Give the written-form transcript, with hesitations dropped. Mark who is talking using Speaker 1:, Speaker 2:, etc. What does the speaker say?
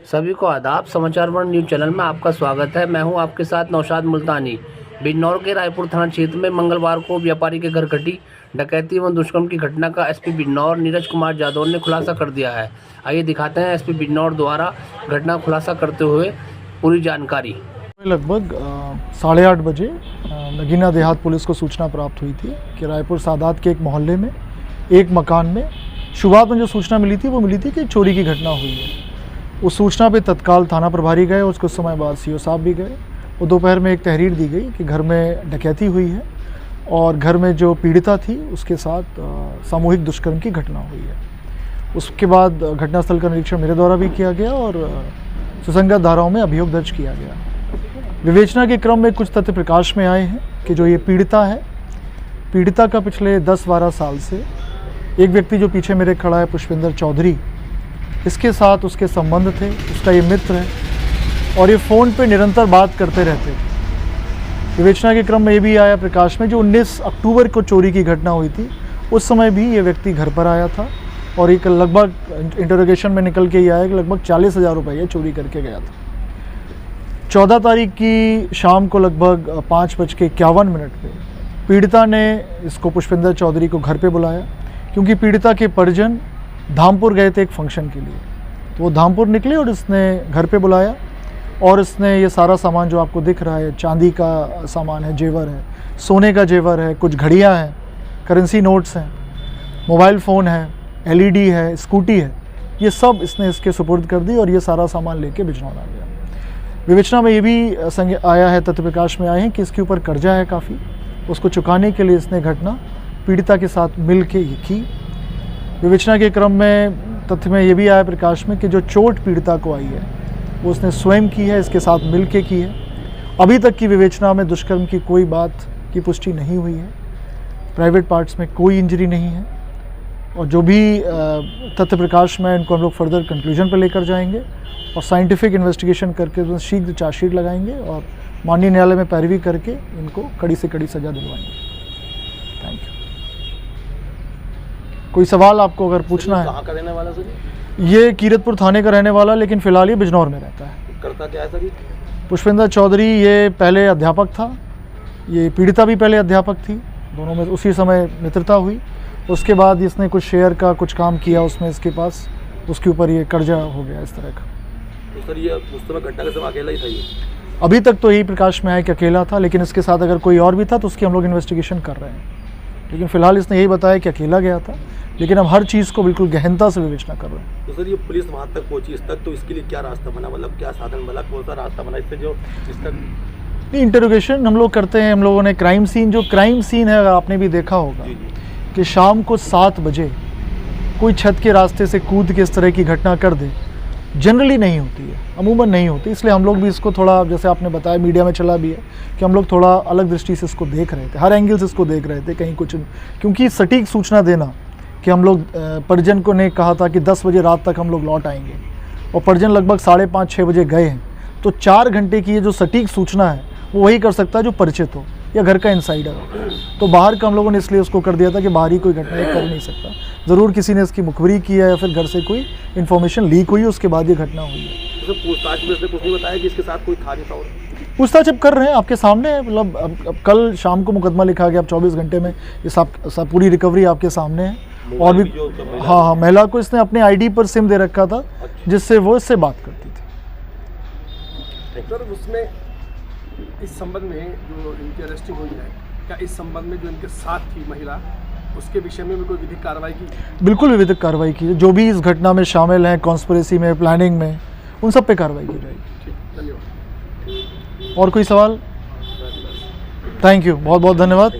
Speaker 1: सभी को आदाब। समाचार वन न्यूज़ चैनल में आपका स्वागत है। मैं हूं आपके साथ नौशाद मुल्तानी। बिजनौर के रायपुर थाना क्षेत्र में मंगलवार को व्यापारी के घर घटी डकैती एवं दुष्कर्म की घटना का एसपी बिजनौर नीरज कुमार यादव ने खुलासा कर दिया है। आइए दिखाते हैं एसपी बिजनौर द्वारा घटना खुलासा करते हुए पूरी जानकारी।
Speaker 2: लगभग 8:30 बजे नगीना देहात पुलिस को सूचना प्राप्त हुई थी कि रायपुर सादात के एक मोहल्ले में एक मकान में शुरुआत में जो सूचना मिली थी वो मिली थी कि चोरी की घटना हुई है। उस सूचना पे तत्काल थाना प्रभारी गए और कुछ समय बाद सीओ साहब भी गए। वो दोपहर में एक तहरीर दी गई कि घर में डकैती हुई है और घर में जो पीड़िता थी उसके साथ सामूहिक दुष्कर्म की घटना हुई है। उसके बाद घटनास्थल का निरीक्षण मेरे द्वारा भी किया गया और सुसंगत धाराओं में अभियोग दर्ज किया गया। विवेचना के क्रम में कुछ तथ्य प्रकाश में आए हैं कि जो ये पीड़िता है, पीड़िता का पिछले 10-12 साल से एक व्यक्ति जो पीछे मेरे खड़ा है पुष्पिंदर चौधरी, इसके साथ उसके संबंध थे। उसका ये मित्र है और ये फ़ोन पे निरंतर बात करते रहते। विवेचना के क्रम में ये भी आया प्रकाश में जो 19 अक्टूबर को चोरी की घटना हुई थी, उस समय भी ये व्यक्ति घर पर आया था और एक लगभग इंटरोगेशन में निकल के ये आया कि लगभग 40,000 रुपये चोरी करके गया था। 14 तारीख की शाम को लगभग 5:51 पे पीड़िता ने इसको पुष्पिंदर चौधरी को घर पे बुलाया क्योंकि पीड़िता के परिजन धामपुर गए थे एक फंक्शन के लिए। तो वो धामपुर निकले और इसने घर पे बुलाया और इसने ये सारा सामान जो आपको दिख रहा है, चांदी का सामान है, जेवर है, सोने का जेवर है, कुछ घड़ियाँ हैं, करेंसी नोट्स हैं, मोबाइल फ़ोन है, LED है, स्कूटी है, ये सब इसने इसके सुपुर्द कर दी और ये सारा सामान लेके बिजनौर आ गया। विवेचना में ये भी आया है, तथ्य प्रकाश में आए हैं कि इसके ऊपर कर्जा है काफ़ी, उसको चुकाने के लिए इसने घटना पीड़िता के साथ मिल के ये की। विवेचना के क्रम में तथ्य में ये भी आया प्रकाश में कि जो चोट पीड़िता को आई है वो उसने स्वयं की है, इसके साथ मिल के की है। अभी तक की विवेचना में दुष्कर्म की कोई बात की पुष्टि नहीं हुई है। प्राइवेट पार्ट्स में कोई इंजरी नहीं है और जो भी तथ्य प्रकाश में इनको हम लोग फर्दर कंक्लूजन पर लेकर जाएंगे और साइंटिफिक इन्वेस्टिगेशन करके शीघ्र चार्जशीट लगाएंगे और माननीय न्यायालय में पैरवी करके इनको कड़ी से कड़ी सज़ा दिलवाएंगे। Thank you. कोई सवाल आपको अगर पूछना है?
Speaker 3: कहाँ का रहने वाला सर?
Speaker 2: ये कीरतपुर थाने का रहने वाला, लेकिन फिलहाल ये बिजनौर में रहता है।
Speaker 3: करता क्या है सर?
Speaker 2: पुष्पिंदर चौधरी ये पहले अध्यापक था, ये पीड़िता भी पहले अध्यापक थी, दोनों में उसी समय मित्रता हुई। उसके बाद इसने कुछ शेयर का कुछ काम किया, उसमें इसके पास उसके ऊपर ये कर्जा हो गया इस तरह का।
Speaker 3: तो सर ये उस समय घटना के समय अकेला ही था ये?
Speaker 2: अभी तक तो यही प्रकाश में आया कि अकेला था, लेकिन इसके साथ अगर कोई और भी था तो उसकी हम लोग इन्वेस्टिगेशन कर रहे हैं। लेकिन फिलहाल इसने यही बताया कि अकेला गया था, लेकिन हम हर चीज़ को बिल्कुल गहनता से विवेचना कर रहे हैं।
Speaker 3: तो सर ये पुलिस वहाँ तक पहुँची इस तक, तो इसके लिए क्या रास्ता बना, मतलब क्या साधन बना, कौन सा रास्ता बना इससे जो इस तक?
Speaker 2: नहीं, इंटरोगेशन हम लोग करते हैं। हम लोगों ने क्राइम सीन है, अगर आपने भी देखा होगा कि शाम को 7 बजे कोई छत के रास्ते से कूद के इस तरह की घटना कर दे, जनरली नहीं होती है, अमूमन नहीं होती। इसलिए हम लोग भी इसको थोड़ा, जैसे आपने बताया मीडिया में चला भी है कि हम लोग थोड़ा अलग दृष्टि से इसको देख रहे थे, हर एंगल से इसको देख रहे थे, कहीं कुछ, क्योंकि सटीक सूचना देना कि हम लोग परिजन को ने कहा था कि 10 बजे रात तक हम लोग लौट आएंगे और परिजन लगभग 5:30-6 बजे गए हैं, तो 4 घंटे की ये जो सटीक सूचना है वो वही कर सकता है जो परिचित हो या घर का इनसाइडर हो। तो बाहर का हम लोगों ने इसलिए उसको कर दिया था कि बाहरी कोई घटना ये कर नहीं सकता। ज़रूर किसी ने इसकी मुखबिरी की है या फिर घर से कोई इन्फॉर्मेशन लीक हुई, उसके बाद ये घटना हुई है।
Speaker 3: तो पूछताछ में इसने कुछ नहीं बताया कि इसके साथ कोई था नहीं था? और
Speaker 2: पूछताछ अब कर रहे हैं, आपके सामने है। मतलब अब कल शाम को मुकदमा लिखा गया, अब 24 घंटे में ये सब पूरी रिकवरी आपके सामने है। और भी हाँ, महिला को इसने अपने ID पर सिम दे रखा था जिससे वो इससे बात करती थी।
Speaker 4: सर उसमें इस संबंध में जो इनकी अरेस्टिंग हुई है, क्या इस संबंध में जो इनके साथ थी महिला, उसके विषय में भी कोई विधिक कार्रवाई की?
Speaker 2: बिल्कुल विधिक कार्रवाई की, जो भी इस घटना में शामिल हैं, कॉन्स्पिरेसी में, प्लानिंग में, उन सब पे कार्रवाई की जाएगी।
Speaker 4: ठीक, धन्यवाद।
Speaker 2: और कोई सवाल? थैंक यू, बहुत बहुत धन्यवाद।